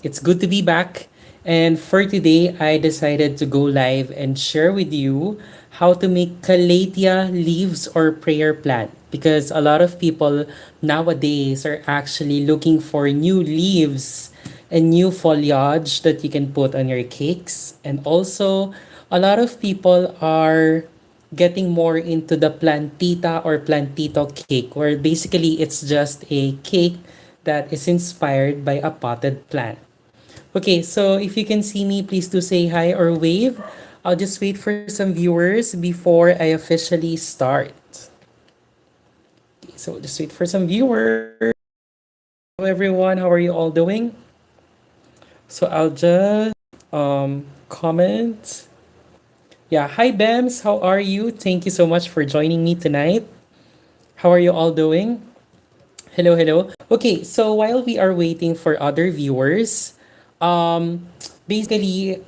It's good to be back. And for today, I decided to go live and share with you how to make Calathea leaves or prayer plant. Because a lot of people nowadays are actually looking for new leaves and new foliage that you can put on your cakes. And also, a lot of people are getting more into the plantita or plantito cake, where basically it's just a cake that is inspired by a potted plant. Okay, so if you can see me, please do say hi or wave. I'll just wait for some viewers before I officially start. Okay, so just wait for some viewers. Hello everyone, how are you all doing? So I'll just comment. Yeah, hi Bems, how are you? Thank you so much for joining me tonight. How are you all doing? Hello, hello. Okay, so while we are waiting for other viewers, um, basically,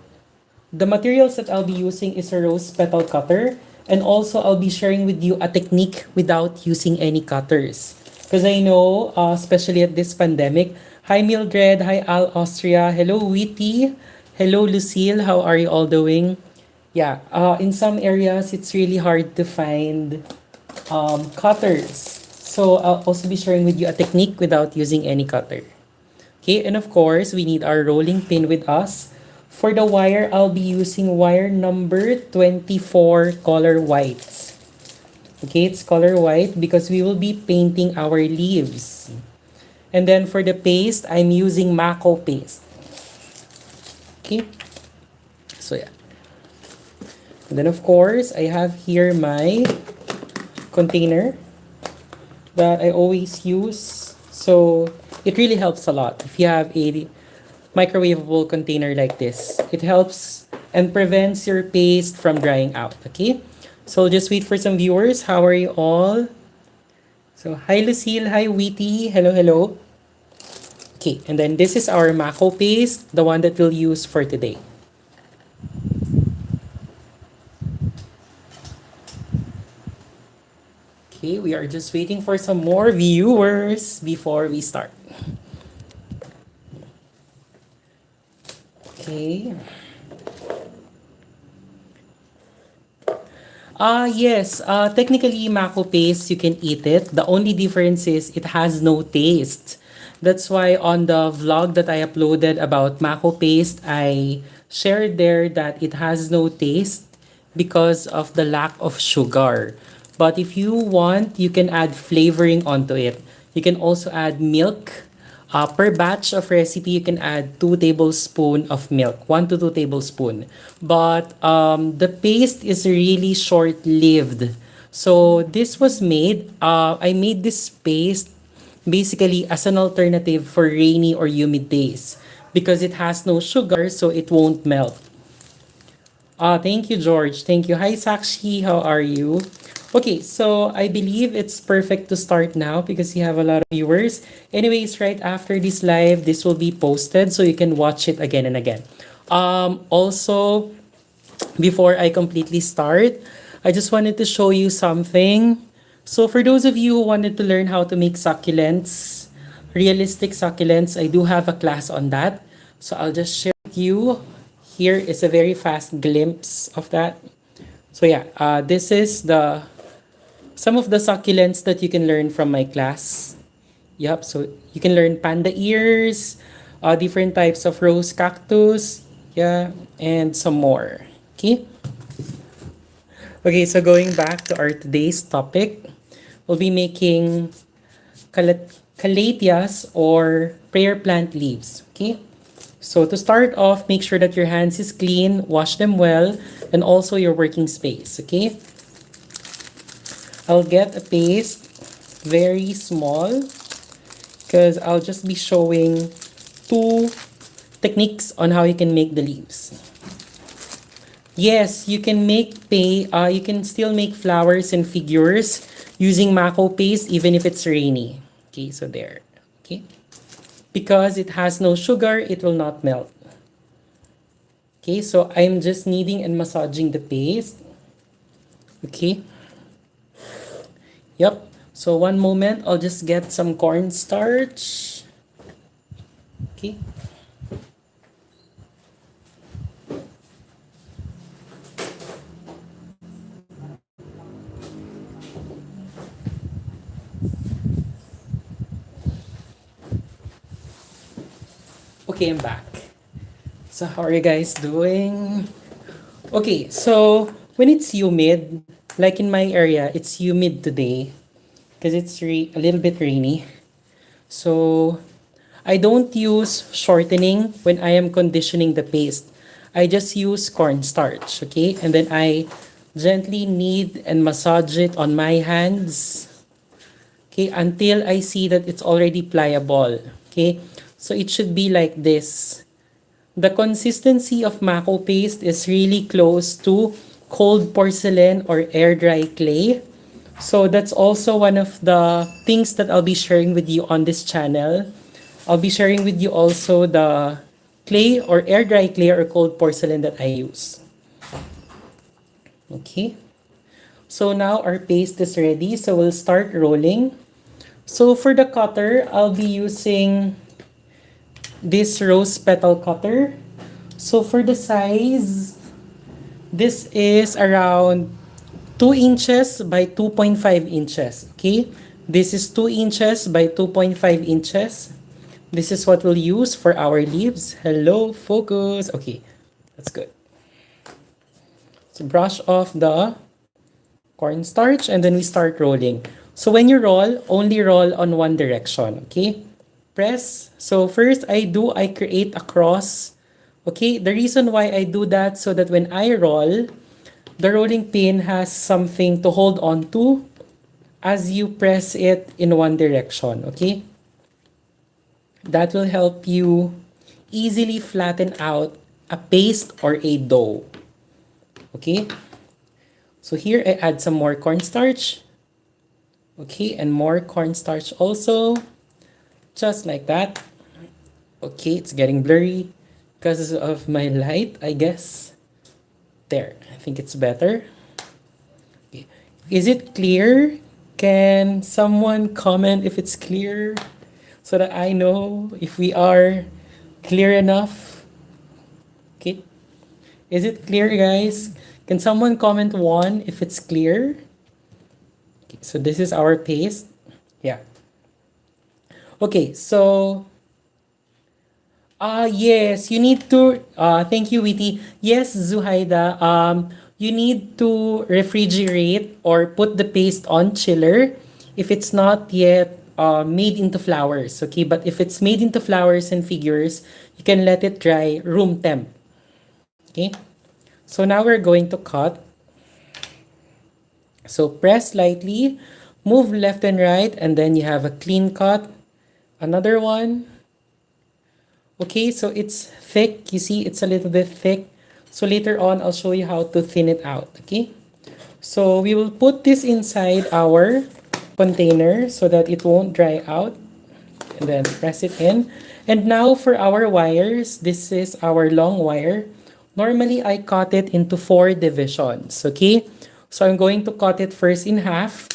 the materials that I'll be using is a rose petal cutter, and also I'll be sharing with you a technique without using any cutters. Because I know, especially at this pandemic, hi Mildred, hi Al Austria, hello Witty, hello Lucille, how are you all doing? Yeah, in some areas, it's really hard to find cutters. So I'll also be sharing with you a technique without using any cutter. Okay, and of course, we need our rolling pin with us. For the wire, I'll be using wire number 24 color whites. Okay, it's color white because we will be painting our leaves. And then for the paste, I'm using maco paste. Okay, so yeah. And then of course, I have here my container that I always use. So it really helps a lot if you have a microwavable container like this. It helps and prevents your paste from drying out. Okay? So just wait for some viewers. How are you all? So hi Lucille, hi Witty, hello, hello. Okay, and then this is our maco paste, the one that we'll use for today. Okay, we are just waiting for some more viewers before we start. Okay. Yes. Technically, maco paste, you can eat it. The only difference is it has no taste. That's why on the vlog that I uploaded about maco paste, I shared there that it has no taste because of the lack of sugar. But if you want, you can add flavoring onto it. You can also add milk. Per batch of recipe, you can add 2 tablespoons of milk, 1 to 2 tablespoons. But the paste is really short-lived. So this was made, I made this paste basically as an alternative for rainy or humid days because it has no sugar, so it won't melt. Thank you, George. Thank you. Hi, Sakshi. How are you? Okay, so I believe it's perfect to start now because you have a lot of viewers. Anyways, right after this live, this will be posted so you can watch it again and again. Also, before I completely start, I just wanted to show you something. So for those of you who wanted to learn how to make succulents, realistic succulents, I do have a class on that. So I'll just share with you. Here is a very fast glimpse of that. So yeah, this is the some of the succulents that you can learn from my class. Yep, so you can learn panda ears, different types of rose cactus, yeah, and some more. Okay? Okay, so going back to our today's topic, we'll be making calatheas or prayer plant leaves. Okay? So to start off, make sure that your hands is clean, wash them well, and also your working space. Okay? I'll get a paste very small because I'll just be showing 2 techniques on how you can make the leaves. Yes, you can you can still make flowers and figures using maco paste even if it's rainy. Okay, so there. Okay. Because it has no sugar, it will not melt. Okay, so I'm just kneading and massaging the paste. Okay. Yep. So one moment, I'll just get some cornstarch. Okay. Okay, I'm back. So how are you guys doing? Okay, so when it's humid, like in my area, it's humid today because it's a little bit rainy. So I don't use shortening when I am conditioning the paste. I just use cornstarch, okay? And then I gently knead and massage it on my hands, okay, until I see that it's already pliable, okay? So it should be like this. The consistency of maco paste is really close to cold porcelain or air dry clay. So that's also one of the things that I'll be sharing with you on this channel. I'll be sharing with you also the clay or air dry clay or cold porcelain that I use. Okay. So now our paste is ready. So we'll start rolling. So for the cutter, I'll be using this rose petal cutter. So for the size, this is around 2 inches by 2.5 inches. Okay, this is 2 inches by 2.5 inches. This is what we'll use for our leaves. Hello, focus. Okay, that's good. So brush off the cornstarch and then we start rolling. So when you roll, only roll on one direction. Okay, press. So first I create a cross. Okay, the reason why I do that so that when I roll, the rolling pin has something to hold on to as you press it in one direction, okay? That will help you easily flatten out a paste or a dough, okay? So here I add some more cornstarch, okay, and more cornstarch also, just like that. Okay, it's getting blurry because of my light, I guess. There, I think it's better. Okay. Is it clear? Can someone comment if it's clear so that I know if we are clear enough? Okay. Is it clear, guys? Can someone comment one if it's clear? Okay, so this is our paste. Yeah. Okay, so yes, you need to thank you, Witty. Yes, Zuhaida. You need to refrigerate or put the paste on chiller if it's not yet made into flowers, okay? But if it's made into flowers and figures, you can let it dry room temp. Okay? So now we're going to cut. So press lightly, move left and right, and then you have a clean cut. Another one. Okay, so it's thick. You see, it's a little bit thick. So later on, I'll show you how to thin it out. Okay, so we will put this inside our container so that it won't dry out. And then press it in. And now for our wires, this is our long wire. Normally, I cut it into 4 divisions. Okay, so I'm going to cut it first in half.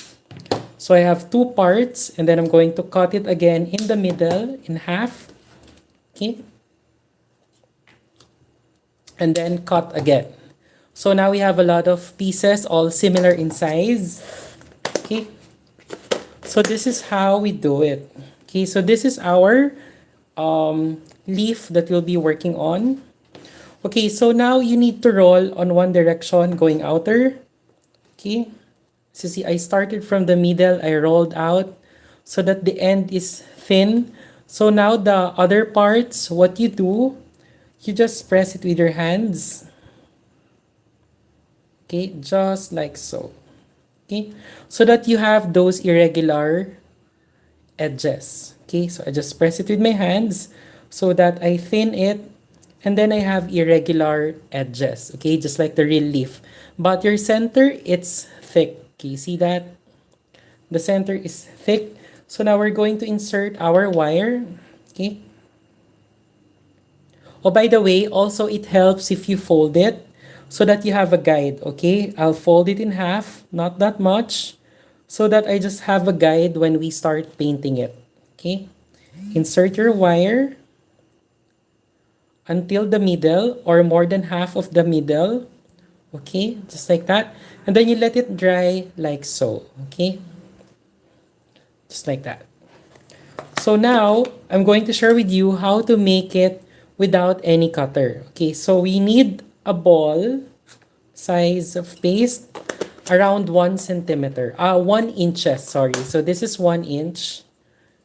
So I have 2 parts, and then I'm going to cut it again in the middle in half. Okay, and then cut again. So now we have a lot of pieces all similar in size. Okay, so this is how we do it. Okay, so this is our leaf that we'll be working on. Okay, so now you need to roll on one direction going outer. Okay, so see, I started from the middle, I rolled out so that the end is thin. So now the other parts, what you do, you just press it with your hands. Okay, just like so. Okay, so that you have those irregular edges. Okay, so I just press it with my hands so that I thin it, and then I have irregular edges. Okay, just like the real leaf. But your center, it's thick. Okay, see that? The center is thick. So now we're going to insert our wire. Okay. Oh, by the way, also it helps if you fold it so that you have a guide. Okay, I'll fold it in half, not that much, so that I just have a guide when we start painting it. Okay, insert your wire until the middle or more than half of the middle. Okay, just like that. And then you let it dry like so. Okay, just like that. So now, I'm going to share with you how to make it without any cutter. Okay, so we need a ball size of paste around 1 centimeter. 1 inches, sorry. So this is 1 inch.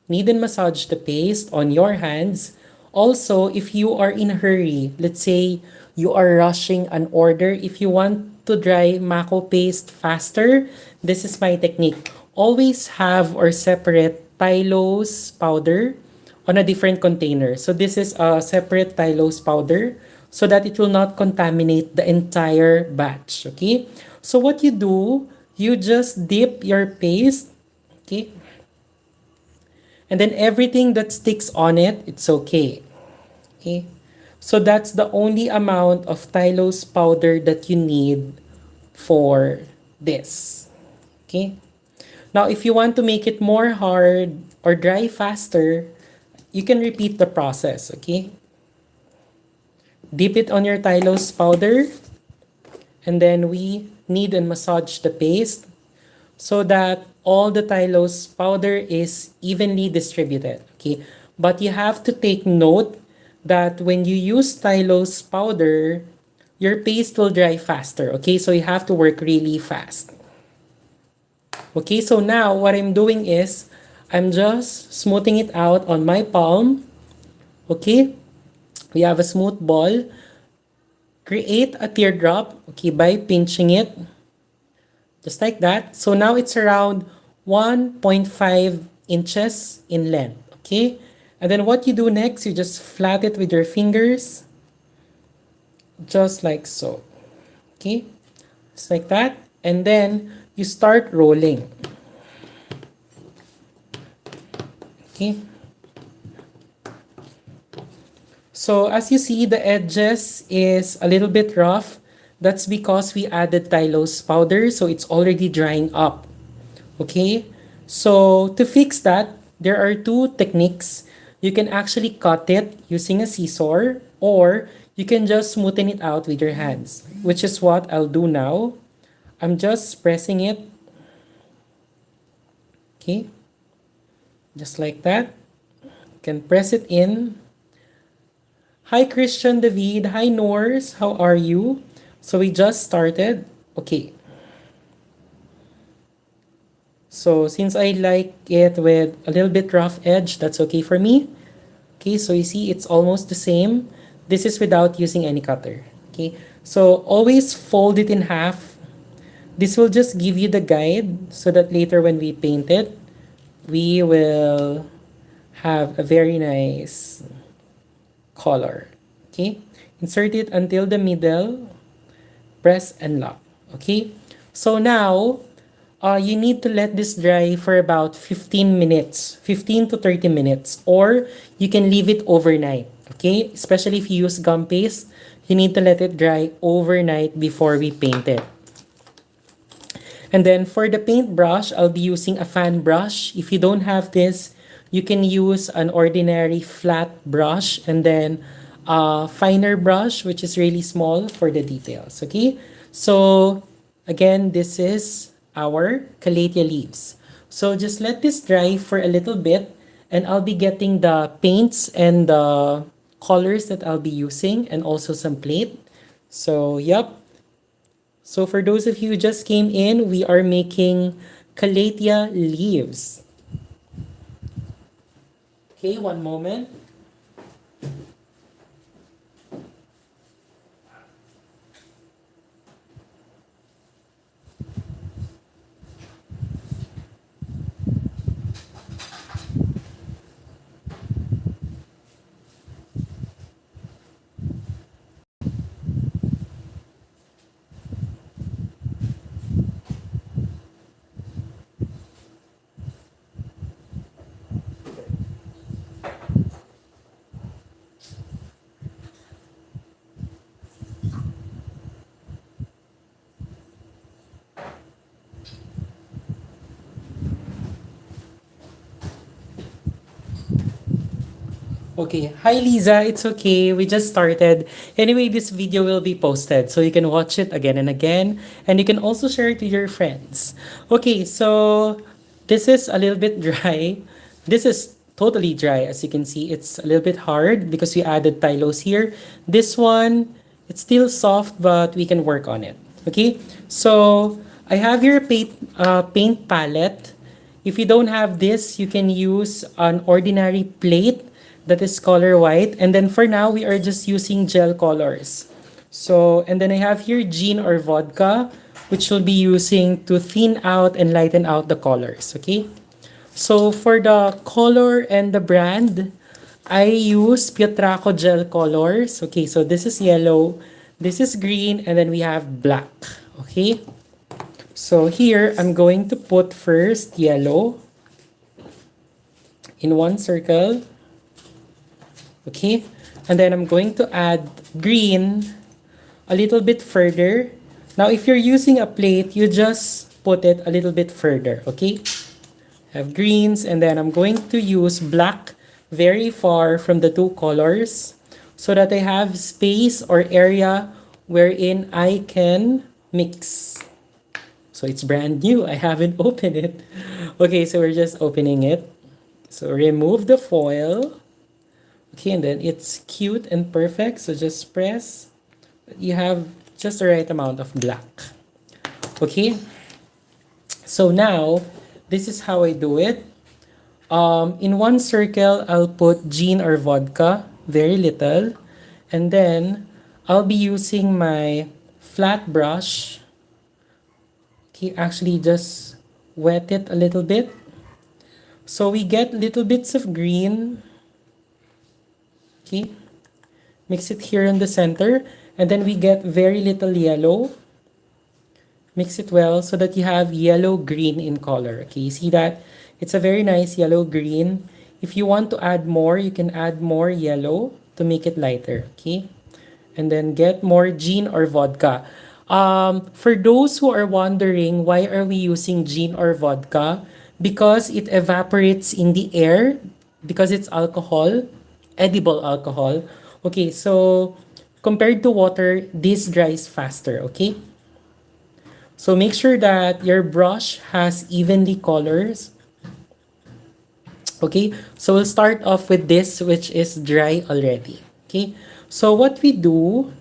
Knead and massage the paste on your hands. Also, if you are in a hurry, let's say you are rushing an order, if you want to dry maco paste faster, this is my technique. Always have or separate tylose powder on a different container. So this is a separate tylose powder so that it will not contaminate the entire batch. Okay? So what you do, you just dip your paste, okay? And then everything that sticks on it, it's okay. Okay? So that's the only amount of tylose powder that you need for this. Okay? Now, if you want to make it more hard or dry faster, you can repeat the process, okay? Dip it on your tylose powder, and then we knead and massage the paste so that all the tylose powder is evenly distributed, okay? But you have to take note that when you use tylose powder, your paste will dry faster, okay? So you have to work really fast. Okay, so now what I'm doing is I'm just smoothing it out on my palm. Okay, we have a smooth ball. Create a teardrop, okay, by pinching it. Just like that. So now it's around 1.5 inches in length, okay? And then what you do next, you just flat it with your fingers. Just like so, okay? Just like that. And then you start rolling. Okay. So as you see, the edges is a little bit rough. That's because we added tylose powder, so it's already drying up. Okay. So to fix that, there are two techniques. You can actually cut it using a scissor, or you can just smoothen it out with your hands, which is what I'll do now. I'm just pressing it. Okay. Just like that. You can press it in. Hi Christian David. Hi Norse. How are you? So we just started. Okay. So since I like it with a little bit rough edge, that's okay for me. Okay, so you see it's almost the same. This is without using any cutter. Okay, so always fold it in half. This will just give you the guide so that later when we paint it, we will have a very nice color. Okay, insert it until the middle, press and lock. Okay, so now you need to let this dry for about 15 minutes, 15 to 30 minutes, or you can leave it overnight. Okay, especially if you use gum paste, you need to let it dry overnight before we paint it. And then for the paintbrush, I'll be using a fan brush. If you don't have this, you can use an ordinary flat brush and then a finer brush, which is really small for the details. Okay, so again, this is our Calathea leaves. So just let this dry for a little bit, and I'll be getting the paints and the colors that I'll be using, and also some plate. So yep. So for those of you who just came in, we are making Calathea leaves. Okay, one moment. Okay. Hi, Lisa. It's okay. We just started. Anyway, this video will be posted, so you can watch it again and again. And you can also share it to your friends. Okay, so this is a little bit dry. This is totally dry. As you can see, it's a little bit hard because we added tylose here. This one, it's still soft, but we can work on it. Okay, so I have your paint palette. If you don't have this, you can use an ordinary plate that is color white. And then for now, we are just using gel colors. So, and then I have here gin or vodka, which we'll be using to thin out and lighten out the colors. Okay. So for the color and the brand, I use Pietraco gel colors. Okay, so this is yellow, this is green, and then we have black. Okay. So here, I'm going to put first yellow in one circle. Okay. And then I'm going to add green a little bit further. Now, if you're using a plate, you just put it a little bit further. Okay. I have greens, and then I'm going to use black very far from the two colors so that I have space or area wherein I can mix. So it's brand new. I haven't opened it. Okay, so we're just opening it. So remove the foil. Okay, and then it's cute and perfect. So just press. You have just the right amount of black. Okay. So now, this is how I do it. In one circle, I'll put gin or vodka, very little. And then, I'll be using my flat brush. Okay, actually just wet it a little bit. So we get little bits of green. Okay, mix it here in the center. And then we get very little yellow. Mix it well so that you have yellow-green in color. Okay, you see that? It's a very nice yellow-green. If you want to add more, you can add more yellow to make it lighter. Okay, and then get more gin or vodka. For those who are wondering why are we using gin or vodka, because it evaporates in the air, because it's alcohol, edible alcohol. Okay, so compared to water, this dries faster. Okay, so make sure that your brush has evenly colors. Okay, so we'll start off with this, which is dry already. Okay, so what we do,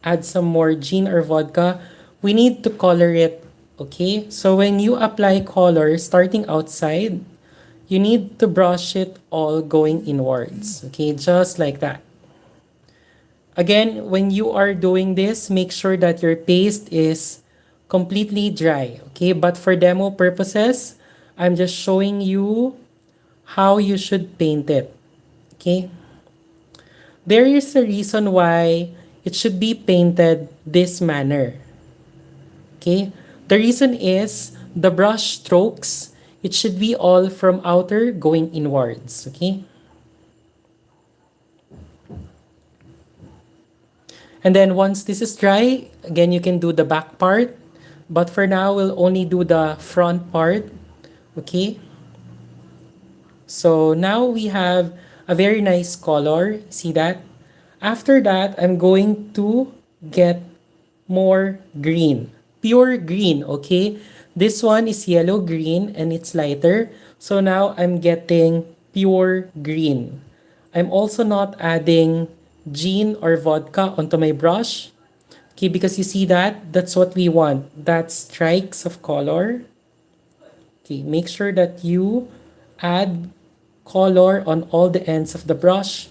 add some more gin or vodka, we need to color it. Okay, so when you apply color starting outside, you need to brush it all going inwards. Okay, just like that. Again, when you are doing this, make sure that your paste is completely dry. Okay, but for demo purposes, I'm just showing you how you should paint it. Okay, there is a reason why it should be painted this manner. Okay, the reason is the brush strokes, it should be all from outer going inwards. Okay, and then once this is dry, again you can do the back part, but for now we'll only do the front part. Okay, so now we have a very nice color. See that? After that, I'm going to get more green. Pure green, okay? This one is yellow-green and it's lighter. So now I'm getting pure green. I'm also not adding gin or vodka onto my brush. Okay, because you see that? That's what we want. That's strikes of color. Okay, make sure that you add color on all the ends of the brush.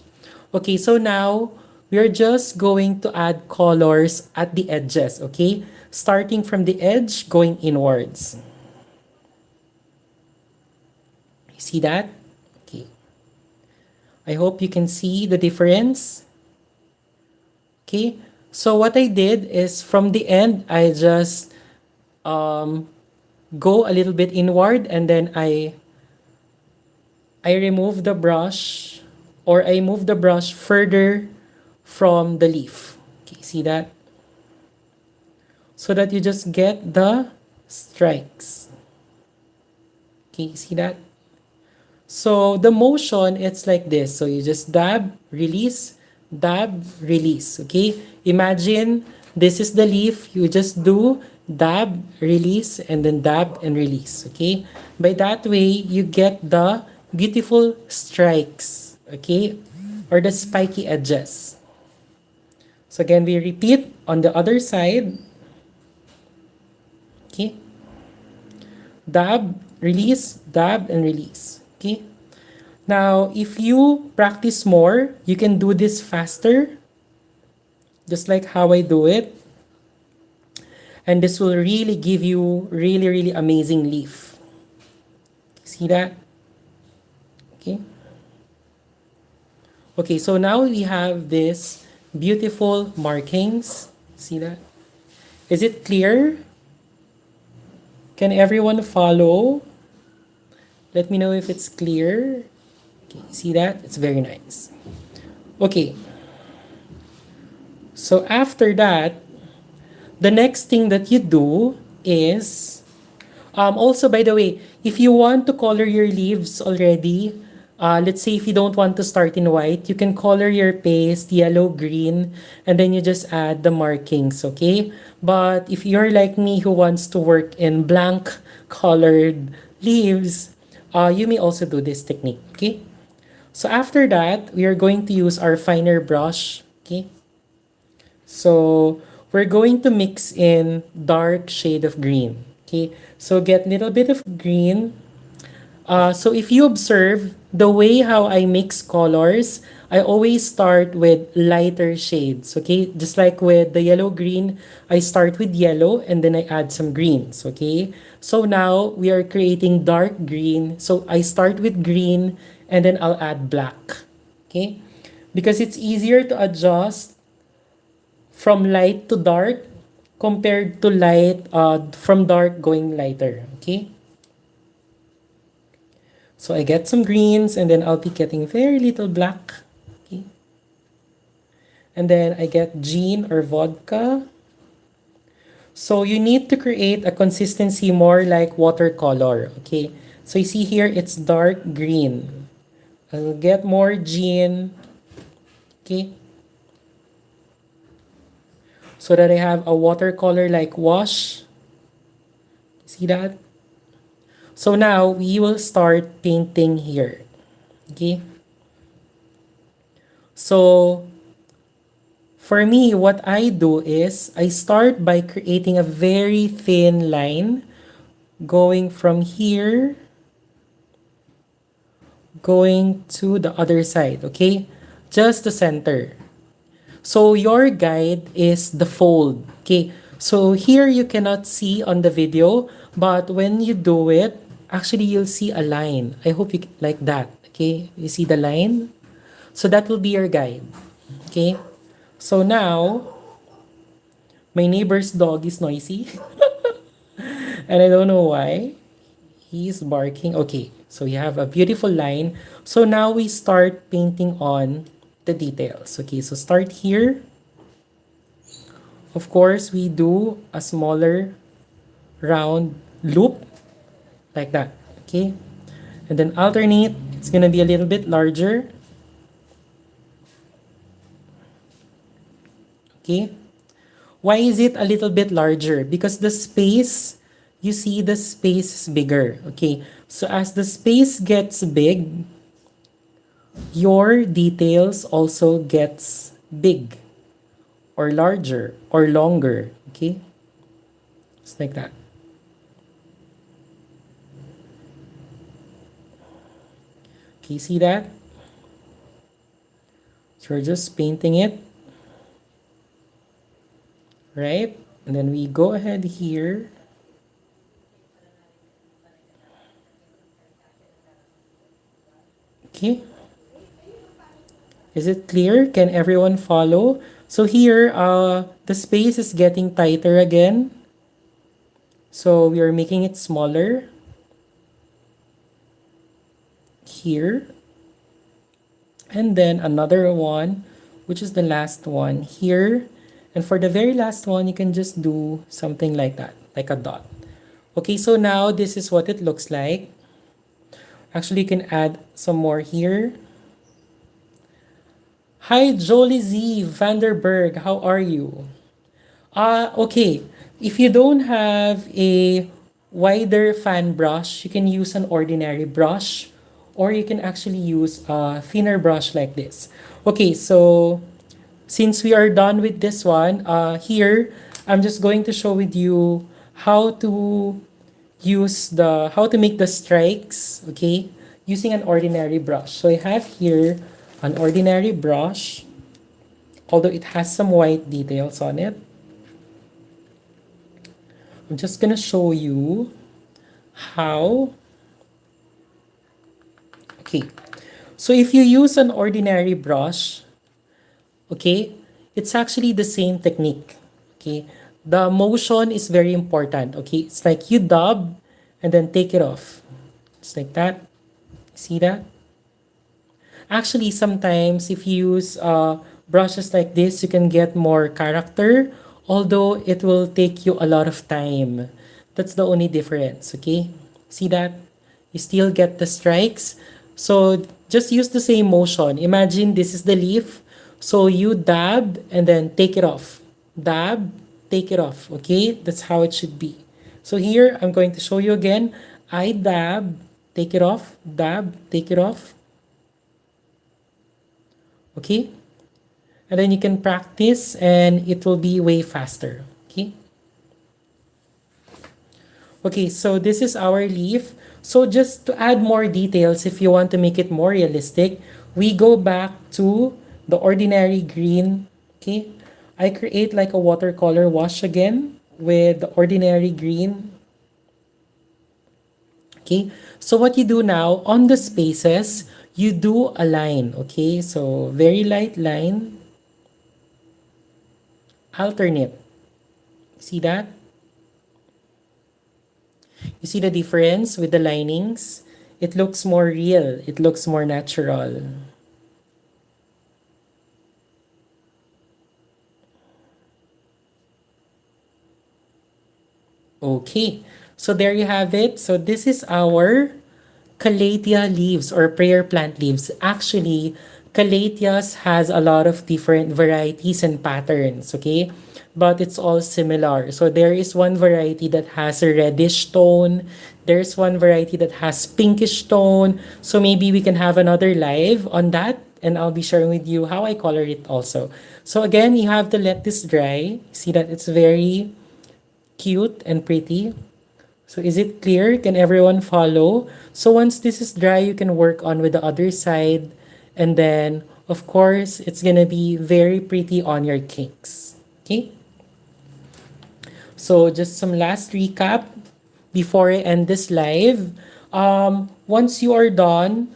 Okay, so now we're just going to add colors at the edges, okay? Starting from the edge, going inwards. You see that? Okay. I hope you can see the difference. Okay, so what I did is from the end, I just go a little bit inward and then I remove the brush, or I move the brush further from the leaf. Okay, see that? So that you just get the strikes. Okay, see that? So the motion, it's like this. So you just dab, release, release. Okay, imagine this is the leaf. You just do dab, release, and then dab and release. Okay, by that way, you get the beautiful strikes, okay, or the spiky edges. So again, we repeat on the other side, okay, dab, and release, okay. Now, if you practice more, you can do this faster, just like how I do it. And this will really give you really, really amazing leaf. See that? Okay. Okay, so now we have this beautiful markings. See that? Is it clear? Can everyone follow? Let me know if it's clear. Okay, see that? It's very nice. Okay. So after that, the next thing that you do is, also by the way, if you want to color your leaves already, let's say if you don't want to start in white, you can color your paste yellow, green, and then you just add the markings, okay? But if you're like me who wants to work in blank colored leaves, you may also do this technique, okay? So after that, we are going to use our finer brush, okay? So we're going to mix in dark shade of green. Okay, so get a little bit of green. So if you observe the way how I mix colors, I always start with lighter shades. Okay, just like with the yellow green, I start with yellow and then I add some greens. Okay, so now we are creating dark green. So I start with green and then I'll add black. Okay, because it's easier to adjust from light to dark compared to light from dark going lighter. Okay, so I get some greens and then I'll be getting very little black. Okay, and then I get gin or vodka. So you need to create a consistency more like watercolor. Okay, so you see here it's dark green. I'll get more gin. Okay, so that I have a watercolor like wash. See that? So now we will start painting here. Okay? So for me, what I do is I start by creating a very thin line going from here going to the other side. Okay? Just the center. So your guide is the fold. Okay, so here you cannot see on the video, but when you do it, actually you'll see a line. I hope you like that. Okay, you see the line? So that will be your guide. Okay, so now my neighbor's dog is noisy. And I don't know why. He's barking. Okay, so we have a beautiful line. So now we start painting on the details. Okay, so start here. Of course, we do a smaller round loop like that. Okay, and then alternate. It's gonna be a little bit larger. Okay, why is it a little bit larger? Because the space, you see the space is bigger. Okay, so as the space gets big, your details also gets big or larger or longer. Okay, just like that. Okay, see that? So we're just painting it, right? And then we go ahead here. Okay. Is it clear? Can everyone follow? So here, the space is getting tighter again. So we are making it smaller. Here. And then another one, which is the last one here. And for the very last one, you can just do something like that, like a dot. Okay, so now this is what it looks like. Actually, you can add some more here. Hi, Jolie Z. Vanderberg. How are you? Okay. If you don't have a wider fan brush, you can use an ordinary brush. or you can actually use a thinner brush like this. Okay, so since we are done with this one, here I'm just going to show with you how to how to make the strikes, okay, using an ordinary brush. So I have here an ordinary brush, although it has some white details on it. I'm just gonna show you how. Okay, so if you use an ordinary brush, okay, it's actually the same technique. Okay, the motion is very important. Okay, it's like you dab and then take it off. It's like that. See that? Actually, sometimes if you use brushes like this, you can get more character, although it will take you a lot of time. That's the only difference, okay? See that? You still get the strikes. So just use the same motion. Imagine this is the leaf. So you dab and then take it off. Dab, take it off, okay? That's how it should be. So here, I'm going to show you again. I dab, take it off, dab, take it off. Okay, and then you can practice and it will be way faster. Okay, so this is our leaf. So just to add more details, if you want to make it more realistic, we go back to the ordinary green. Okay, I create like a watercolor wash again with the ordinary green. Okay, so what you do now on the spaces, you do a line. Okay, so very light line, alternate. See that? You see the difference with the linings? It looks more real. It looks more natural. Okay, so there you have it. So this is our Calathea leaves or prayer plant leaves. Actually, Calatheas has a lot of different varieties and patterns, okay? But it's all similar. So there is one variety that has a reddish tone. There's one variety that has pinkish tone. So maybe we can have another live on that and I'll be sharing with you how I color it also. So again, you have to let this dry. See that it's very cute and pretty. So is it clear? Can everyone follow? So once this is dry, you can work on with the other side. And then, of course, it's gonna be very pretty on your cakes. Okay? So just some last recap before I end this live. Once you are done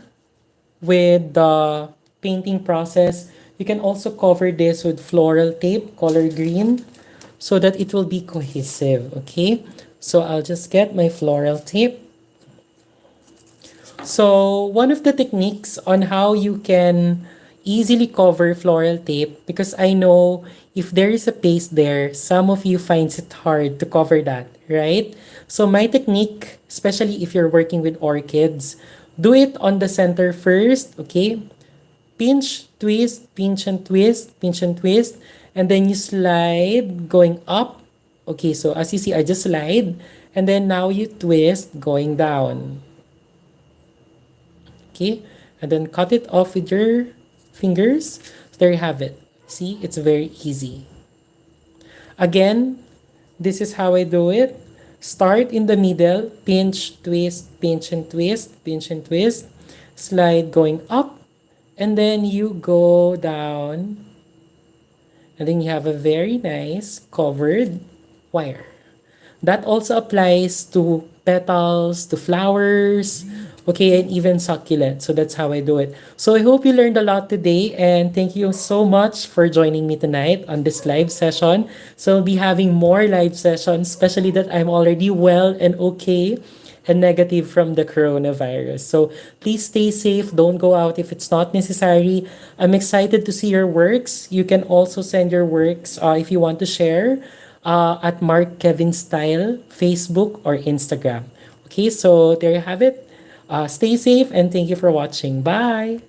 with the painting process, you can also cover this with floral tape, color green, so that it will be cohesive, okay? So I'll just get my floral tape. So one of the techniques on how you can easily cover floral tape, because I know if there is a paste there, some of you finds it hard to cover that, right? So my technique, especially if you're working with orchids, do it on the center first, okay? Pinch, twist, pinch and twist, pinch and twist, and then you slide going up. Okay, so as you see, I just slide, and then now you twist going down. Okay, and then cut it off with your fingers. There you have it. See, it's very easy. Again, this is how I do it. Start in the middle, pinch, twist, pinch and twist, pinch and twist. Slide going up, and then you go down. And then you have a very nice covered wire. That also applies to petals, to flowers, okay, and even succulent. So that's how I do it. So I hope you learned a lot today, and thank you so much for joining me tonight on this live session. So I'll be having more live sessions, especially that I'm already well and okay and negative from the coronavirus. So please stay safe. Don't go out if it's not necessary. I'm excited to see your works. You can also send your works if you want to share at Marckevinstyle, Facebook or Instagram. Okay, so there you have it. Stay safe and thank you for watching. Bye!